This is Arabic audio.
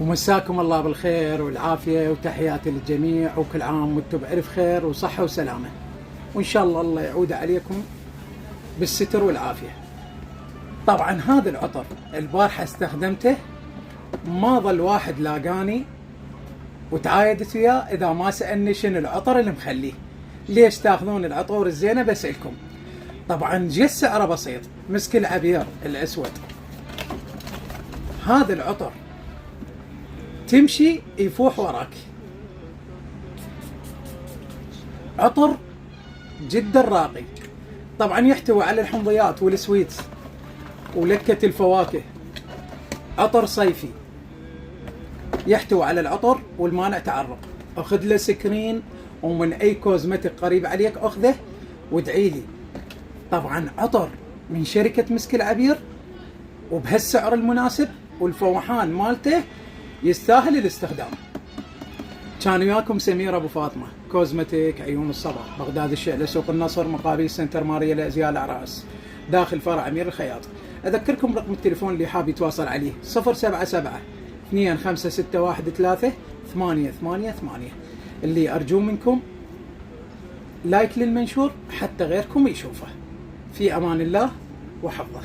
ومساكم الله بالخير والعافية، وتحياتي للجميع، وكل عام وانتم بألف خير وصحة وسلامة، وإن شاء الله يعود عليكم بالستر والعافية. طبعا هذا العطر البارحة استخدمته، ما ظل واحد لاقاني وتعايدت وياه إذا ما سألني شنو العطر اللي مخليه، ليش تاخذون العطور الزينة بسألكم. طبعا جه سعره بسيط، مسك العبير الأسود. هذا العطر تمشي يفوح وراك، عطر جدا راقي. طبعا يحتوي على الحمضيات والسويتس ولكة الفواكه، عطر صيفي يحتوي على العطر والمانع تعرق. اخذ له سكرين، ومن اي كوزمتك قريب عليك اخذه وادعي لي. طبعا عطر من شركة مسك العبير وبهالسعر المناسب، والفوحان مالته يستاهل الاستخدام. كان وياكم سمير ابو فاطمه، كوزمتيك، عيون الصباح، بغداد الشعله، سوق النصر، مقابل سنتر ماريا لازياء الاعراس، داخل فرع امير الخياط. اذكركم رقم التليفون اللي حاب يتواصل عليه 077 2561 888. اللي ارجو منكم لايك للمنشور حتى غيركم يشوفه. في امان الله وحفظه.